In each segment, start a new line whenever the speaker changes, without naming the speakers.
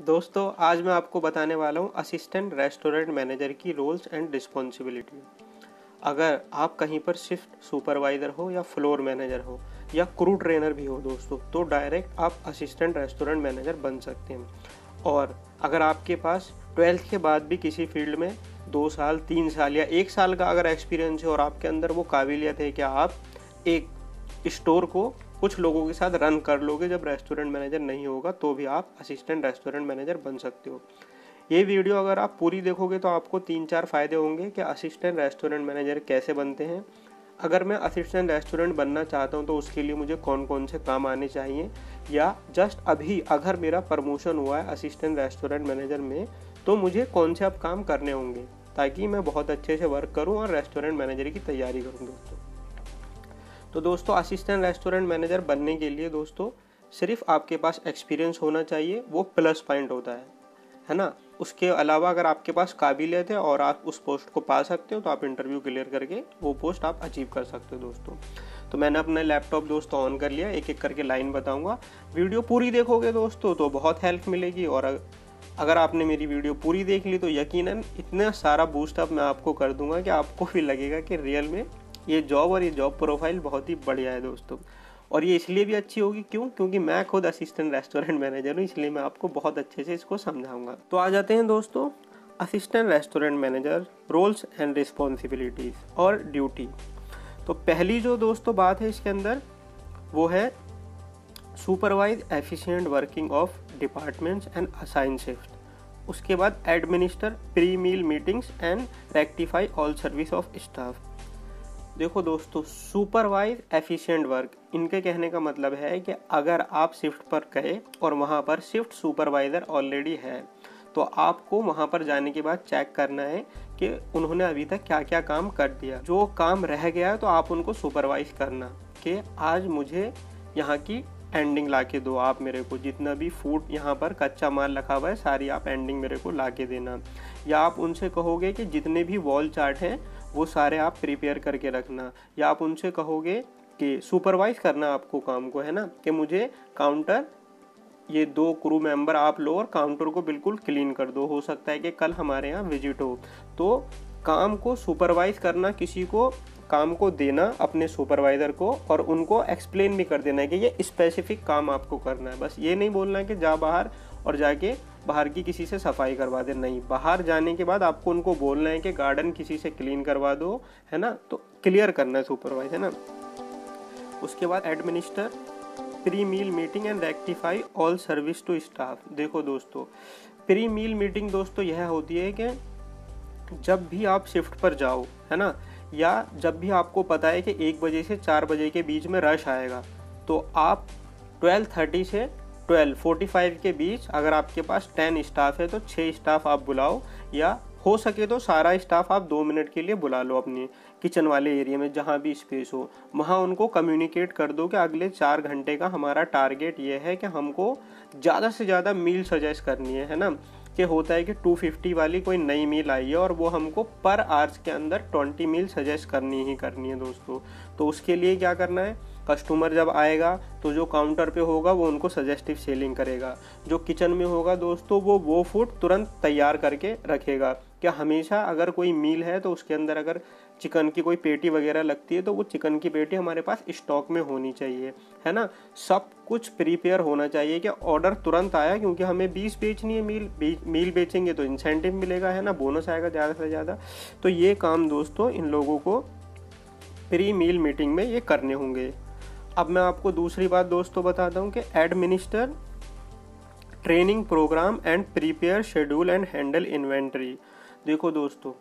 दोस्तों आज मैं आपको बताने वाला हूँ असिस्टेंट रेस्टोरेंट मैनेजर की रोल्स एंड रिस्पॉन्सिबिलिटी। अगर आप कहीं पर शिफ्ट सुपरवाइज़र हो या फ्लोर मैनेजर हो या क्रू ट्रेनर भी हो दोस्तों, तो डायरेक्ट आप असिस्टेंट रेस्टोरेंट मैनेजर बन सकते हैं। और अगर आपके पास 12th के बाद भी किसी फील्ड में 2 साल 3 साल या 1 साल का अगर एक्सपीरियंस है और आपके अंदर वो काबिलियत है कि आप एक स्टोर को कुछ लोगों के साथ रन कर लोगे, जब रेस्टोरेंट मैनेजर नहीं होगा तो भी आप असिस्टेंट रेस्टोरेंट मैनेजर बन सकते हो। ये वीडियो अगर आप पूरी देखोगे तो आपको 3-4 फ़ायदे होंगे कि असिस्टेंट रेस्टोरेंट मैनेजर कैसे बनते हैं। अगर मैं असिस्टेंट रेस्टोरेंट बनना चाहता हूँ तो उसके लिए मुझे कौन कौन से काम आने चाहिए, या जस्ट अभी अगर मेरा प्रमोशन हुआ है असिस्टेंट रेस्टोरेंट मैनेजर में तो मुझे कौन से अब काम करने होंगे ताकि मैं बहुत अच्छे से वर्क करूँ और रेस्टोरेंट मैनेजर की तैयारी करूँ दोस्तों। तो दोस्तों असिस्टेंट रेस्टोरेंट मैनेजर बनने के लिए दोस्तों सिर्फ आपके पास एक्सपीरियंस होना चाहिए, वो प्लस पॉइंट होता है ना। उसके अलावा अगर आपके पास काबिलियत है और आप उस पोस्ट को पा सकते हो तो आप इंटरव्यू क्लियर करके वो पोस्ट आप अचीव कर सकते हो दोस्तों। तो मैंने अपना लैपटॉप दोस्तों ऑन कर लिया, एक एक करके लाइन बताऊंगा। वीडियो पूरी देखोगे दोस्तों तो बहुत हेल्प मिलेगी, और अगर आपने मेरी वीडियो पूरी देख ली तो यकीनन इतना सारा बूस्टअप मैं आपको कर दूंगा कि आपको भी लगेगा कि रियल में ये जॉब प्रोफाइल बहुत ही बढ़िया है दोस्तों। और ये इसलिए भी अच्छी होगी क्योंकि मैं खुद असिस्टेंट रेस्टोरेंट मैनेजर हूँ, इसलिए मैं आपको बहुत अच्छे से इसको समझाऊंगा। तो आ जाते हैं दोस्तों assistant restaurant manager roles and responsibilities और ड्यूटी। तो पहली जो दोस्तों बात है इसके अंदर वो है supervise efficient working of departments and assign shift. उसके बाद administer pre meal meetings and rectify all service of staff. देखो दोस्तों सुपरवाइज एफिशिएंट वर्क, इनके कहने का मतलब है कि अगर आप शिफ्ट पर गए और वहाँ पर शिफ्ट सुपरवाइज़र ऑलरेडी है तो आपको वहाँ पर जाने के बाद चेक करना है कि उन्होंने अभी तक क्या क्या काम कर दिया। जो काम रह गया तो आप उनको सुपरवाइज करना कि आज मुझे यहाँ की एंडिंग ला के दो, आप मेरे को जितना भी फूड यहाँ पर कच्चा माल रखा हुआ है सारी आप एंडिंग मेरे को ला के देना। या आप उनसे कहोगे कि जितने भी वॉल चार्ट हैं वो सारे आप प्रिपेयर करके रखना। या आप उनसे कहोगे कि सुपरवाइज करना आपको काम को, है ना, कि मुझे काउंटर ये 2 क्रू मेंबर आप लो और काउंटर को बिल्कुल क्लीन कर दो। हो सकता है कि कल हमारे यहाँ विजिट हो, तो काम को सुपरवाइज करना, किसी को काम को देना अपने सुपरवाइज़र को, और उनको एक्सप्लेन भी कर देना है कि ये स्पेसिफिक काम आपको करना है। बस ये नहीं बोलना है कि जा बाहर और जाके बाहर की किसी से सफाई करवा दे, नहीं, बाहर जाने के बाद आपको उनको बोलना है कि गार्डन किसी से क्लीन करवा दो, है ना, तो क्लियर करना है सुपरवाइज, है ना। उसके बाद administer pre meal meeting and rectify all service to staff. देखो दोस्तों प्री मील मीटिंग दोस्तों यह होती है कि जब भी आप शिफ्ट पर जाओ, है ना, या जब भी आपको पता है कि 1 बजे से 4 बजे के बीच में रश आएगा, तो आप 12:30 से 12:45 के बीच अगर आपके पास 10 स्टाफ है तो 6 स्टाफ आप बुलाओ, या हो सके तो सारा स्टाफ आप 2 मिनट के लिए बुला लो अपने किचन वाले एरिया में जहाँ भी स्पेस हो। वहाँ उनको कम्युनिकेट कर दो कि अगले 4 घंटे का हमारा टारगेट ये है कि हमको ज़्यादा से ज़्यादा मील सजेस्ट करनी है ना। कि होता है कि 250 वाली कोई नई मील आई है और वो हमको पर आवर्स के अंदर 20 मील सजेस्ट करनी ही करनी है दोस्तों। तो उसके लिए क्या करना है, कस्टमर जब आएगा तो जो काउंटर पे होगा वो उनको सजेस्टिव सेलिंग करेगा, जो किचन में होगा दोस्तों वो फूड तुरंत तैयार करके रखेगा। क्या हमेशा अगर कोई मील है तो उसके अंदर अगर चिकन की कोई पेटी वगैरह लगती है तो वो चिकन की पेटी हमारे पास स्टॉक में होनी चाहिए, है ना। सब कुछ प्रिपेयर होना चाहिए कि ऑर्डर तुरंत आया, क्योंकि हमें 20 बेचनी है मील बेचेंगे तो इंसेंटिव मिलेगा, है ना, बोनस आएगा ज़्यादा से ज़्यादा। तो ये काम दोस्तों इन लोगों को प्री मील मीटिंग में ये करने होंगे। अब मैं आपको दूसरी बात दोस्तों बताता हूँ कि administer training program and prepare schedule and handle inventory. देखो दोस्तों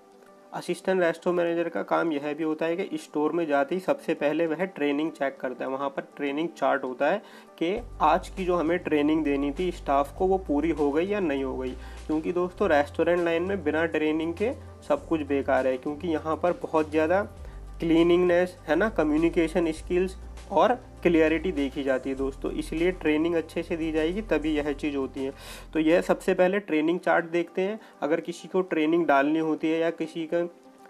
असिस्टेंट रेस्टोरेंट मैनेजर का काम यह भी होता है कि स्टोर में जाते ही सबसे पहले वह ट्रेनिंग चेक करता है। वहाँ पर ट्रेनिंग चार्ट होता है कि आज की जो हमें ट्रेनिंग देनी थी स्टाफ को वो पूरी हो गई या नहीं हो गई। क्योंकि दोस्तों रेस्टोरेंट लाइन में बिना ट्रेनिंग के सब कुछ बेकार है, क्योंकि यहाँ पर बहुत ज़्यादा क्लीनिंगनेस, है ना, कम्युनिकेशन स्किल्स और क्लियरिटी देखी जाती है दोस्तों। इसलिए ट्रेनिंग अच्छे से दी जाएगी तभी यह चीज़ होती है। तो यह सबसे पहले ट्रेनिंग चार्ट देखते हैं। अगर किसी को ट्रेनिंग डालनी होती है या किसी का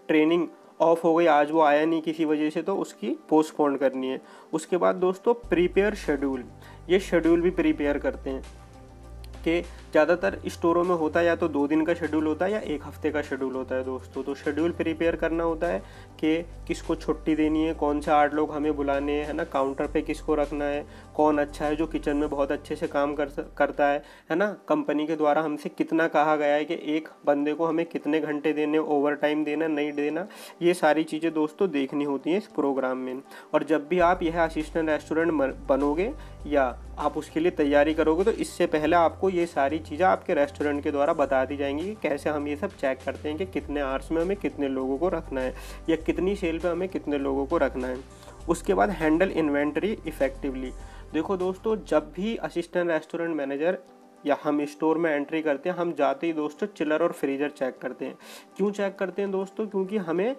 ट्रेनिंग ऑफ हो गई, आज वो आया नहीं किसी वजह से, तो उसकी पोस्टपोन करनी है। उसके बाद दोस्तों प्रिपेयर शेड्यूल, ये शेड्यूल भी प्रिपेयर करते हैं। कि ज़्यादातर स्टोरों में होता है या तो 2 दिन का शेड्यूल होता है या 1 हफ्ते का शेड्यूल होता है दोस्तों। तो शेड्यूल प्रिपेयर करना होता है कि किसको छुट्टी देनी है, कौन से 8 लोग हमें बुलाने हैं, है ना, काउंटर पे किसको रखना है, कौन अच्छा है जो किचन में बहुत अच्छे से काम करता है ना, कंपनी के द्वारा हमसे कितना कहा गया है कि एक बंदे को हमें कितने घंटे देने, ओवर टाइम देना नहीं देना, ये सारी चीज़ें दोस्तों देखनी होती हैं इस प्रोग्राम में। और जब भी आप यह असिस्टेंट रेस्टोरेंट बनोगे या आप उसके लिए तैयारी करोगे तो इससे पहले आपको ये सारी चीज़ें आपके रेस्टोरेंट के द्वारा बता दी जाएंगी कि कैसे हम ये सब चेक करते हैं कि कितने आवर्स में हमें कितने लोगों को रखना है या कितनी सेल पे हमें कितने लोगों को रखना है। उसके बाद हैंडल इन्वेंटरी इफेक्टिवली। देखो दोस्तों, जब भी असिस्टेंट रेस्टोरेंट मैनेजर या हम स्टोर में एंट्री करते हैं, हम जाते ही दोस्तों चिलर और फ्रीजर चेक करते हैं। क्यों चेक करते हैं दोस्तों? क्योंकि हमें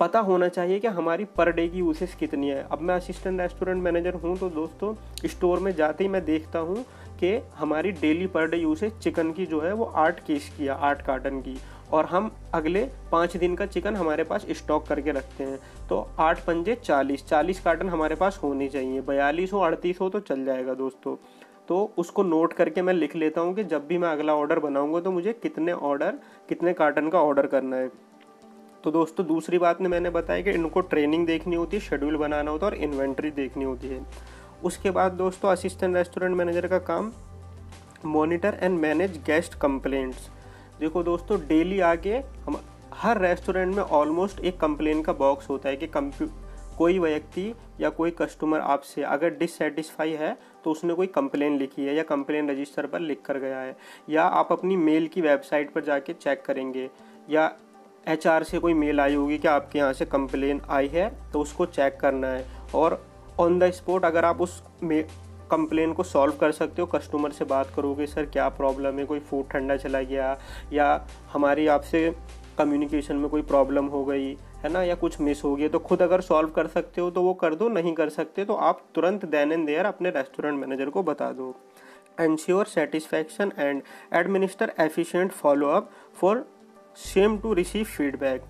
पता होना चाहिए कि हमारी पर डे की यूसेज कितनी है। अब मैं असिस्टेंट रेस्टोरेंट मैनेजर हूँ तो दोस्तों स्टोर में जाते ही मैं देखता हूँ कि हमारी daily per day usage chicken की जो है वो 8 केस की है, 8 कार्टन की, और हम अगले 5 दिन का चिकन हमारे पास स्टॉक करके रखते हैं। तो 8 पंजे 40 कार्टन हमारे पास होनी चाहिए। 42 हो 38 हो तो चल जाएगा दोस्तों। तो उसको नोट करके मैं लिख लेता हूँ कि जब भी मैं अगला ऑर्डर बनाऊँगा तो मुझे कितने कार्टन का ऑर्डर करना है। तो दोस्तों दूसरी बात ने मैंने बताया कि इनको ट्रेनिंग देखनी होती है, शेड्यूल बनाना होता है और इन्वेंट्री देखनी होती है। उसके बाद दोस्तों असिस्टेंट रेस्टोरेंट मैनेजर का काम monitor and manage guest complaints. देखो दोस्तों, डेली आके हम हर रेस्टोरेंट में ऑलमोस्ट एक कंप्लेन का बॉक्स होता है कि कोई व्यक्ति या कोई कस्टमर आपसे अगर डिससेटिस्फाई है तो उसने कोई कंप्लेन लिखी है या कंप्लेन रजिस्टर पर लिख कर गया है, या आप अपनी मेल की वेबसाइट पर जाके चेक करेंगे, या HR से कोई मेल आई होगी कि आपके यहाँ से कंप्लेन आई है तो उसको चेक करना है। और ऑन द स्पॉट अगर आप उस कंप्लेन को सॉल्व कर सकते हो, कस्टमर से बात करोगे, सर क्या प्रॉब्लम है, कोई फूड ठंडा चला गया या हमारी आपसे कम्युनिकेशन में कोई प्रॉब्लम हो गई है ना, या कुछ मिस हो गया, तो खुद अगर सॉल्व कर सकते हो तो वो कर दो, नहीं कर सकते तो आप तुरंत देन एंड देयर अपने रेस्टोरेंट मैनेजर को बता दो। Ensure satisfaction and administer efficient follow up for same to receive feedback.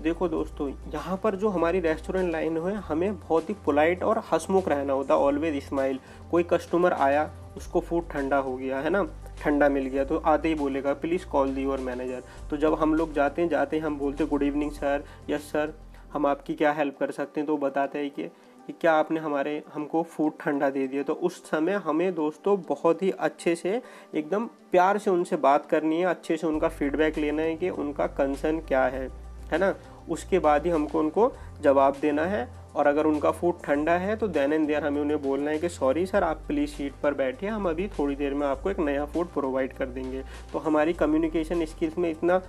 देखो दोस्तों, यहाँ पर जो हमारी रेस्टोरेंट लाइन है हमें बहुत ही पोलाइट और हंसमुख रहना होता है, ऑलवेज स्माइल। कोई कस्टमर आया, उसको फूड ठंडा हो गया है ना, ठंडा मिल गया, तो आते ही बोलेगा please call the your manager. तो जब हम लोग जाते हैं हम बोलते good evening sir, yes sir, हम आपकी क्या हेल्प कर सकते हैं, तो बताते हैं कि क्या आपने हमको फूड ठंडा दे दिया। तो उस समय हमें दोस्तों बहुत ही अच्छे से एकदम प्यार से उनसे बात करनी है, अच्छे से उनका फीडबैक लेना है कि उनका कंसर्न क्या है ना। उसके बाद ही हमको उनको जवाब देना है, और अगर उनका फूड ठंडा है तो देन एंड देयर हमें उन्हें बोलना है कि सॉरी सर, आप प्लीज़ सीट पर बैठिए, हम अभी थोड़ी देर में आपको एक नया फूड प्रोवाइड कर देंगे। तो हमारी कम्युनिकेशन स्किल्स में इतना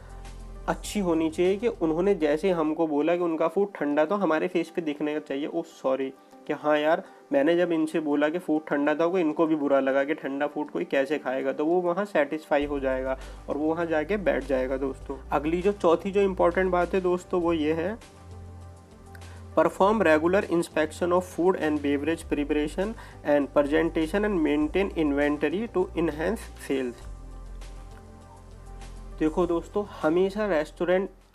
अच्छी होनी चाहिए कि उन्होंने जैसे हमको बोला कि उनका फूड ठंडा, तो हमारे फेस पे दिखने का चाहिए ओ सॉरी, कि हाँ यार मैंने जब इनसे बोला कि फूड ठंडा था, वो इनको भी बुरा लगा कि ठंडा फूड कोई कैसे खाएगा, तो वो वहाँ सेटिस्फाई हो जाएगा और वो वहाँ जाके बैठ जाएगा दोस्तों। अगली चौथी इंपॉर्टेंट बात है दोस्तों वो ये है, perform regular inspection of food and beverage preparation and presentation and maintain inventory to enhance sales. देखो दोस्तों, हमेशा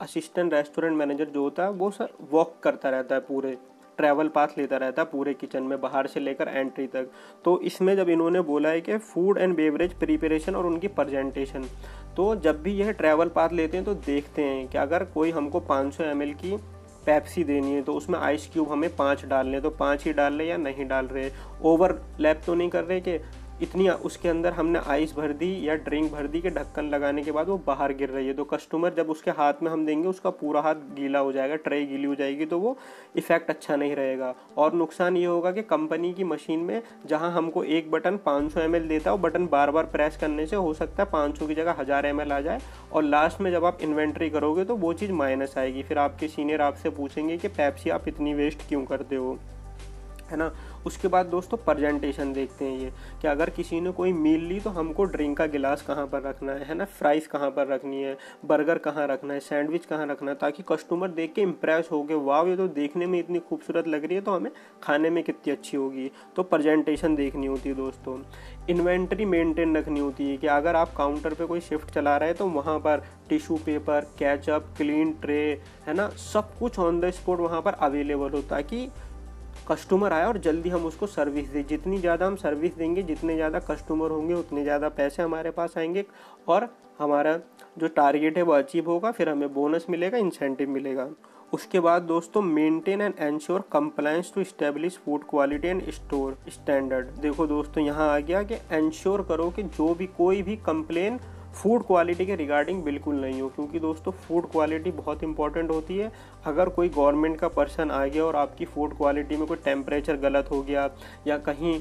असिस्टेंट रेस्टोरेंट मैनेजर जो होता है वो सर वॉक करता रहता है, पूरे ट्रैवल पाथ लेता रहता है पूरे किचन में, बाहर से लेकर एंट्री तक। तो इसमें जब इन्होंने बोला है कि फूड एंड बेवरेज प्रिपरेशन और उनकी प्रेजेंटेशन, तो जब भी यह ट्रैवल पाथ लेते हैं तो देखते हैं कि अगर कोई हमको 500 ml की पेप्सी देनी है तो उसमें आइस क्यूब हमें 5 डालने, तो 5 ही डाल रहे या नहीं डाल रहे, ओवरलैप तो नहीं कर रहे कि इतनी उसके अंदर हमने आइस भर दी या ड्रिंक भर दी कि ढक्कन लगाने के बाद वो बाहर गिर रही है। तो कस्टमर जब उसके हाथ में हम देंगे उसका पूरा हाथ गीला हो जाएगा, ट्रे गीली हो जाएगी, तो वो इफेक्ट अच्छा नहीं रहेगा। और नुकसान ये होगा कि कंपनी की मशीन में जहां हमको एक बटन 500 ml देता है, वो बटन बार बार प्रेस करने से हो सकता है 500 की जगह 1000 ml आ जाए, और लास्ट में जब आप इन्वेंट्री करोगे तो वो चीज़ माइनस आएगी। फिर आपके सीनियर आपसे पूछेंगे कि पेप्सी आप इतनी वेस्ट क्यों करते हो, है ना। उसके बाद दोस्तों प्रेजेंटेशन देखते हैं ये, कि अगर किसी ने कोई मील ली तो हमको ड्रिंक का गिलास कहाँ पर रखना है ना, फ्राइज़ कहाँ पर रखनी है, बर्गर कहाँ रखना है, सैंडविच कहाँ रखना है, ताकि कस्टमर देख के इम्प्रेस हो गए, वाह ये तो देखने में इतनी खूबसूरत लग रही है तो हमें खाने में कितनी अच्छी होगी। तो प्रेजेंटेशन देखनी होती है दोस्तों। इन्वेंट्री मेंटेन रखनी होती है कि अगर आप काउंटर पे कोई शिफ्ट चला रहे हैं तो वहाँ पर tissue paper, ketchup, clean tray, है ना, सब कुछ ऑन द स्पॉट वहाँ पर अवेलेबल हो, ताकि कस्टमर आया और जल्दी हम उसको सर्विस दें। जितनी ज़्यादा हम सर्विस देंगे, जितने ज़्यादा कस्टमर होंगे, उतने ज़्यादा पैसे हमारे पास आएंगे और हमारा जो टारगेट है वो अचीव होगा, फिर हमें बोनस मिलेगा, इंसेंटिव मिलेगा। उसके बाद दोस्तों, maintain and ensure compliance to establish food quality and store standard. देखो दोस्तों, यहाँ आ गया कि एंश्योर करो कि जो भी कोई भी कंप्लेन फूड क्वालिटी के रिगार्डिंग बिल्कुल नहीं हो, क्योंकि दोस्तों फूड क्वालिटी बहुत इंपॉर्टेंट होती है। अगर कोई गवर्नमेंट का पर्सन आ गया और आपकी फूड क्वालिटी में कोई टेम्परेचर गलत हो गया, या कहीं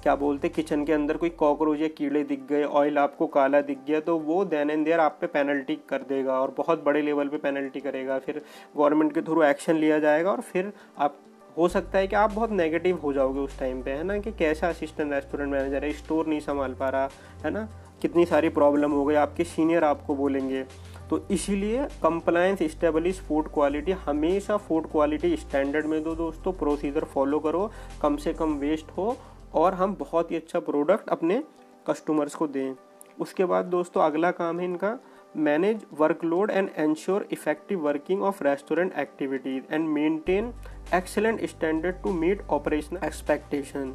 क्या बोलते किचन के अंदर कोई कॉकरोच या कीड़े दिख गए, ऑयल आपको काला दिख गया, तो वो देन एंड देयर आप पे पेनल्टी कर देगा और बहुत बड़े लेवल पे पेनल्टी करेगा। फिर गवर्नमेंट के थ्रू एक्शन लिया जाएगा और फिर आप हो सकता है कि आप बहुत नेगेटिव हो जाओगे उस टाइम पे, है ना, कि कैसा असिस्टेंट रेस्टोरेंट मैनेजर है, स्टोर नहीं संभाल पा रहा, है ना, कितनी सारी प्रॉब्लम हो गई, आपके सीनियर आपको बोलेंगे। तो इसीलिए कंप्लायंस इस्टेब्लिश फूड क्वालिटी, हमेशा फूड क्वालिटी स्टैंडर्ड में दो दोस्तों, प्रोसीजर फॉलो करो, कम से कम वेस्ट हो और हम बहुत ही अच्छा प्रोडक्ट अपने कस्टमर्स को दें। उसके बाद दोस्तों अगला काम है इनका, manage workload and ensure effective working of restaurant activities and maintain excellent standard to meet operational expectation.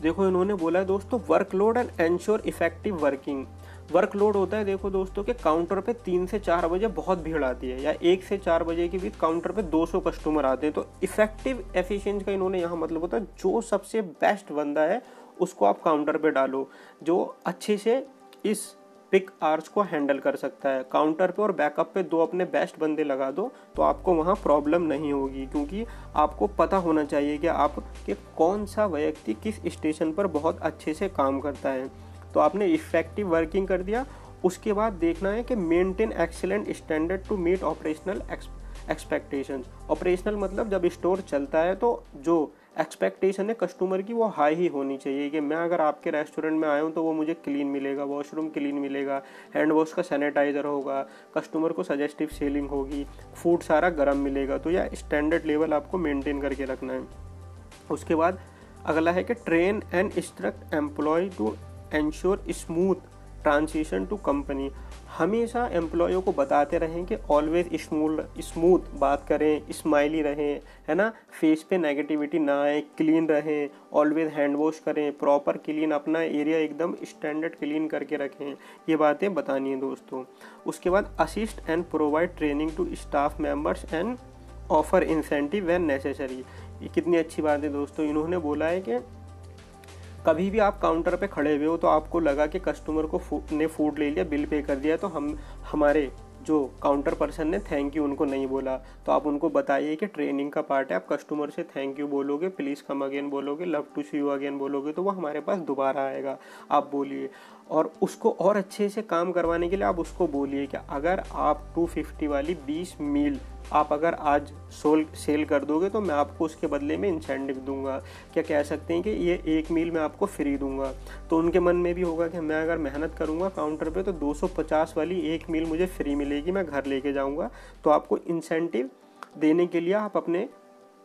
देखो इन्होंने बोला है दोस्तों, workload and ensure effective working. Workload होता है देखो दोस्तों कि काउंटर पे 3 से 4 बजे बहुत भीड़ आती है, या 1 से 4 बजे के बीच काउंटर पे 200 कस्टमर आते हैं। तो इफेक्टिव एफिशिएंसी का इन्होंने यहाँ मतलब होता है जो सबसे बेस्ट बंदा है उसको आप काउंटर पे डालो, जो अच्छे से इस पिक आवर्स को हैंडल कर सकता है काउंटर पे, और बैकअप पे 2 अपने बेस्ट बंदे लगा दो, तो आपको वहाँ प्रॉब्लम नहीं होगी। क्योंकि आपको पता होना चाहिए कि आपके कौन सा व्यक्ति किस स्टेशन पर बहुत अच्छे से काम करता है। तो आपने इफेक्टिव वर्किंग कर दिया। उसके बाद देखना है कि maintain excellent standard to meet operational expectations. Operational मतलब जब स्टोर चलता है तो जो एक्सपेक्टेशन है कस्टमर की वो हाई ही होनी चाहिए, कि मैं अगर आपके रेस्टोरेंट में आया हूँ तो वो मुझे क्लीन मिलेगा, वॉशरूम क्लीन मिलेगा, हैंड वॉश का सैनिटाइज़र होगा, कस्टमर को सजेस्टिव सेलिंग होगी, फूड सारा गर्म मिलेगा। तो यह स्टैंडर्ड लेवल आपको मेंटेन करके रखना है। उसके बाद अगला है कि train and instruct employ to ensure smooth transition to company. हमेशा एम्प्लॉयों को बताते रहें कि ऑलवेज स्मूथ बात करें, स्माइली रहें, है ना, फेस पे नेगेटिविटी ना आए, क्लीन रहें, ऑलवेज हैंड वॉश करें, प्रॉपर क्लीन, अपना एरिया एकदम स्टैंडर्ड क्लीन करके रखें। ये बातें बतानी है दोस्तों। उसके बाद assist and provide training to staff members and offer incentive when necessary. ये कितनी अच्छी बात है दोस्तों। इन्होंने बोला है कि कभी भी आप काउंटर पे खड़े हुए हो तो आपको लगा कि कस्टमर को ने फूड ले लिया, बिल पे कर दिया, तो हमारे जो काउंटर पर्सन ने थैंक यू उनको नहीं बोला, तो आप उनको बताइए कि ट्रेनिंग का पार्ट है, आप कस्टमर से थैंक यू बोलोगे, प्लीज़ कम अगेन बोलोगे, love to see you again बोलोगे, तो वो हमारे पास दोबारा आएगा। आप बोलिए, और उसको और अच्छे से काम करवाने के लिए आप उसको बोलिए कि अगर आप 250 वाली 20 मील आप अगर आज सेल कर दोगे तो मैं आपको उसके बदले में इंसेंटिव दूंगा। क्या कह सकते हैं कि ये 1 मील मैं आपको फ्री दूंगा। तो उनके मन में भी होगा कि मैं अगर मेहनत करूंगा काउंटर पे तो 250 वाली 1 मील मुझे फ्री मिलेगी, मैं घर लेके जाऊंगा। तो आपको इंसेंटिव देने के लिए आप अपने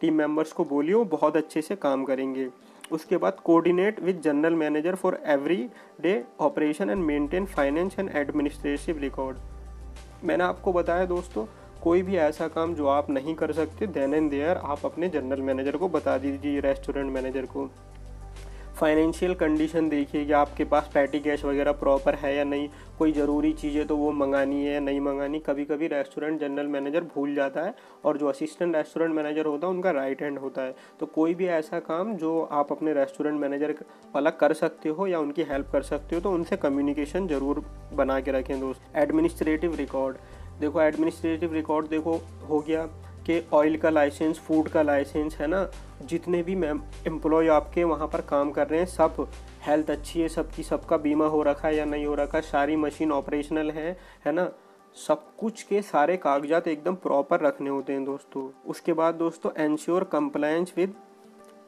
टीम मेंबर्स को बोलिए, वो बहुत अच्छे से काम करेंगे। उसके बाद coordinate with general manager for every day operation and maintain finance and administrative record. मैंने आपको बताया दोस्तों, कोई भी ऐसा काम जो आप नहीं कर सकते देन एंड देयर आप अपने जनरल मैनेजर को बता दीजिए, रेस्टोरेंट मैनेजर को। फाइनेंशियल कंडीशन देखिए कि आपके पास पैटी कैश वगैरह प्रॉपर है या नहीं, कोई ज़रूरी चीज़ें तो वो मंगानी है या नहीं मंगानी। कभी कभी रेस्टोरेंट जनरल मैनेजर भूल जाता है और जो असिस्टेंट रेस्टोरेंट मैनेजर होता है उनका राइट हैंड होता है। तो कोई भी ऐसा काम जो आप अपने रेस्टोरेंट मैनेजर वाला कर सकते हो या उनकी हेल्प कर सकते हो तो उनसे कम्युनिकेशन ज़रूर बना के रखें दोस्त। एडमिनिस्ट्रेटिव रिकॉर्ड देखो, एडमिनिस्ट्रेटिव रिकॉर्ड देखो हो गया कि ऑयल का लाइसेंस, फूड का लाइसेंस, है ना, जितने भी एम्प्लॉय आपके वहाँ पर काम कर रहे हैं सब हेल्थ अच्छी है, सबका बीमा हो रखा है या नहीं हो रखा, सारी मशीन ऑपरेशनल है ना, सब कुछ के सारे कागजात एकदम प्रॉपर रखने होते हैं दोस्तों। उसके बाद दोस्तों ensure compliance with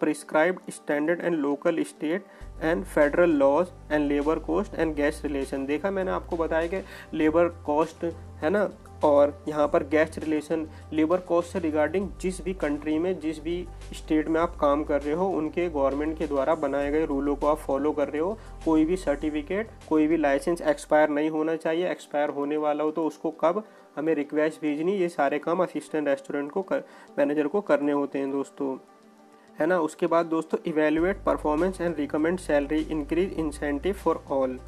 prescribed standard and local, state and federal laws and labour cost and guest relation. देखा मैंने आपको बताया कि लेबर कॉस्ट, है ना, और यहाँ पर गेस्ट रिलेशन, लेबर कॉस्ट से रिगार्डिंग जिस भी कंट्री में, जिस भी स्टेट में आप काम कर रहे हो उनके गवर्नमेंट के द्वारा बनाए गए रूलों को आप फॉलो कर रहे हो। कोई भी सर्टिफिकेट, कोई भी लाइसेंस एक्सपायर नहीं होना चाहिए, एक्सपायर होने वाला हो तो उसको कब हमें रिक्वेस्ट भेजनी, ये सारे काम असिस्टेंट रेस्टोरेंट को मैनेजर को करने होते हैं दोस्तों। है ना। उसके बाद दोस्तों evaluate performance and recommend salary increase incentive for all.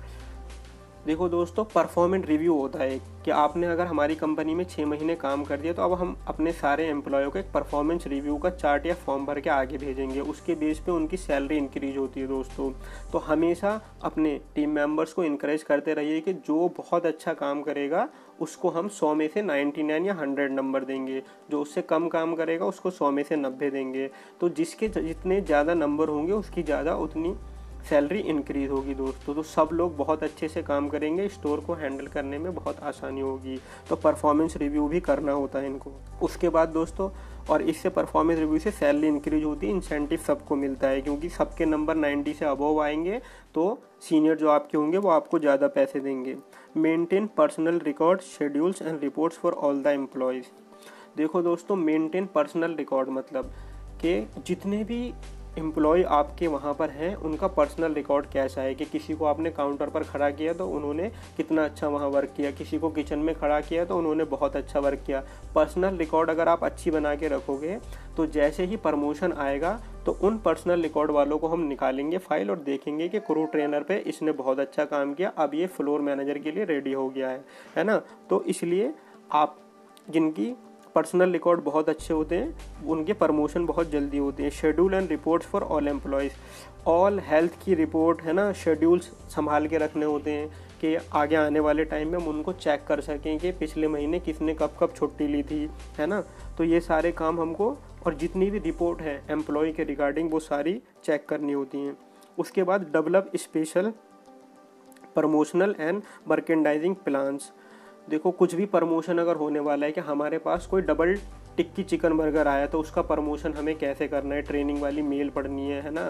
देखो दोस्तों, परफॉर्मेंस रिव्यू होता है कि आपने अगर हमारी कंपनी में 6 महीने काम कर दिया तो अब हम अपने सारे एम्प्लॉयों को एक परफॉर्मेंस रिव्यू का चार्ट या फॉर्म भर के आगे भेजेंगे, उसके बेस पे उनकी सैलरी इंक्रीज होती है दोस्तों। तो हमेशा अपने टीम मेंबर्स को इनकरेज करते रहिए कि जो बहुत अच्छा काम करेगा उसको हम 100 में से 99 या 100 नंबर देंगे, जो उससे कम काम करेगा उसको 100 में से 90 देंगे। तो जिसके जितने ज़्यादा नंबर होंगे उसकी ज़्यादा उतनी सैलरी इंक्रीज होगी दोस्तों। तो सब लोग बहुत अच्छे से काम करेंगे, स्टोर को हैंडल करने में बहुत आसानी होगी। तो परफॉर्मेंस रिव्यू भी करना होता है इनको। उसके बाद दोस्तों, और इससे परफॉर्मेंस रिव्यू से सैलरी इंक्रीज होती है, इंसेंटिव सबको मिलता है, क्योंकि सबके नंबर 90 से अबव आएंगे तो सीनियर जो आपके होंगे वो आपको ज़्यादा पैसे देंगे। Maintain personal record schedules and reports for all the employees. देखो दोस्तों, मेंटेन पर्सनल रिकॉर्ड मतलब कि जितने भी एम्प्लॉय आपके वहाँ पर हैं उनका पर्सनल रिकॉर्ड कैसा है, कि किसी को आपने काउंटर पर खड़ा किया तो उन्होंने कितना अच्छा वहाँ वर्क किया, किसी को किचन में खड़ा किया तो उन्होंने बहुत अच्छा वर्क किया। पर्सनल रिकॉर्ड अगर आप अच्छी बना के रखोगे तो जैसे ही प्रमोशन आएगा तो उन पर्सनल रिकॉर्ड वालों को हम निकालेंगे फाइल और देखेंगे कि क्रू ट्रेनर पे इसने बहुत अच्छा काम किया, अब ये फ्लोर मैनेजर के लिए रेडी हो गया है ना। तो इसलिए आप जिनकी पर्सनल रिकॉर्ड बहुत अच्छे होते हैं उनके प्रमोशन बहुत जल्दी होते हैं। Schedule and reports for all employees, all health की रिपोर्ट है ना, शेड्यूल्स संभाल के रखने होते हैं कि आगे आने वाले टाइम में हम उनको चेक कर सकें कि पिछले महीने किसने कब कब छुट्टी ली थी, है ना। तो ये सारे काम हमको, और जितनी भी रिपोर्ट है एम्प्लॉय के रिगार्डिंग वो सारी चेक करनी होती हैं। उसके बाद develop special promotional and merchandising plans. देखो, कुछ भी प्रमोशन अगर होने वाला है कि हमारे पास कोई डबल टिक्की चिकन बर्गर आया तो उसका प्रमोशन हमें कैसे करना है, ट्रेनिंग वाली मेल पढ़नी है ना,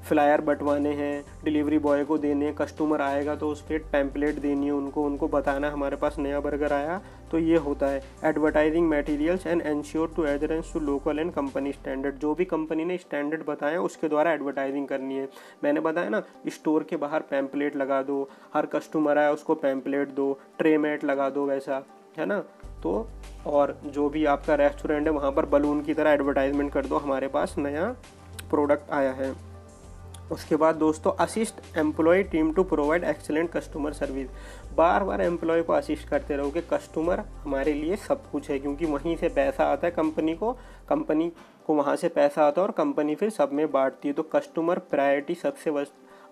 फ्लायर बंटवाने हैं, डिलीवरी बॉय को देने हैं, कस्टमर आएगा तो उस पर पैम्पलेट देनी है उनको बताना हमारे पास नया बर्गर आया। तो ये होता है advertising materials and ensure to adherence to local and company standard. जो भी कंपनी ने स्टैंडर्ड बताया उसके द्वारा एडवर्टाइजिंग करनी है। मैंने बताया ना, स्टोर के बाहर पैम्पलेट लगा दो, हर कस्टमर आया उसको पैम्पलेट दो, ट्रे मैट लगा दो, वैसा है ना। तो और जो भी आपका रेस्टोरेंट है वहाँ पर बलून की तरह एडवर्टाइजमेंट कर दो, हमारे पास नया प्रोडक्ट आया है। उसके बाद दोस्तों, assist employ team to provide excellent customer service. बार बार एम्प्लॉय को असिस्ट करते रहो कि कस्टमर हमारे लिए सब कुछ है, क्योंकि वहीं से पैसा आता है कंपनी को वहाँ से पैसा आता है और कंपनी फिर सब में बांटती है। तो कस्टमर प्रायोरिटी सबसे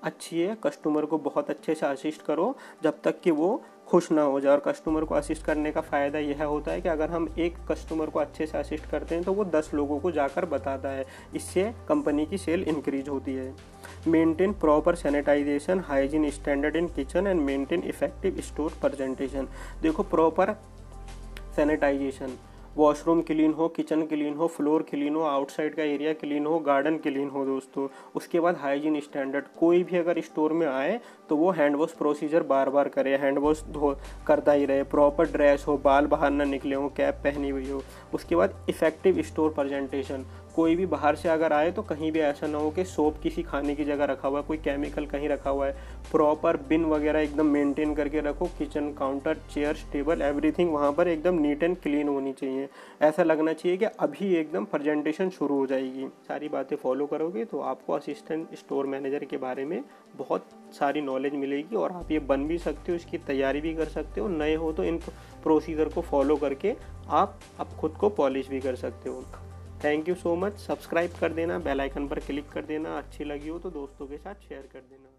अच्छी है। कस्टमर को बहुत अच्छे से असिस्ट करो जब तक कि वो खुश ना हो जाए। और कस्टमर को असिस्ट करने का फ़ायदा यह होता है कि अगर हम एक कस्टमर को अच्छे से असिस्ट करते हैं तो वो 10 लोगों को जाकर बताता है, इससे कंपनी की सेल इंक्रीज होती है। Maintain proper sanitisation hygiene standard in kitchen and maintain effective store presentation. देखो, प्रॉपर सैनिटाइजेशन, वॉशरूम क्लीन हो, किचन क्लीन हो, फ्लोर क्लीन हो, आउटसाइड का एरिया क्लीन हो, गार्डन क्लीन हो दोस्तों। उसके बाद हाइजीन स्टैंडर्ड, कोई भी अगर स्टोर में आए तो वो हैंड वॉश प्रोसीजर बार बार करे, हैंड वॉश करता ही रहे, प्रॉपर ड्रेस हो, बाल बाहर ना निकले हो, कैप पहनी हुई हो। उसके बाद इफेक्टिव स्टोर प्रेजेंटेशन, कोई भी बाहर से अगर आए तो कहीं भी ऐसा ना हो कि सोप किसी खाने की जगह रखा हुआ है, कोई केमिकल कहीं रखा हुआ है। प्रॉपर बिन वगैरह एकदम मेंटेन करके रखो, kitchen counter chairs table everything वहाँ पर एकदम नीट एंड क्लीन होनी चाहिए। ऐसा लगना चाहिए कि अभी एकदम प्रेजेंटेशन शुरू हो जाएगी। सारी बातें फॉलो करोगे तो आपको असिस्टेंट स्टोर मैनेजर के बारे में बहुत सारी नॉलेज मिलेगी और आप ये बन भी सकते हो, इसकी तैयारी भी कर सकते हो। नए हो तो इन प्रोसीजर को फॉलो करके आप खुद को पॉलिश भी कर सकते हो। Thank you so much. Subscribe कर देना, बेल आइकन पर क्लिक कर देना, अच्छी लगी हो तो दोस्तों के साथ शेयर कर देना।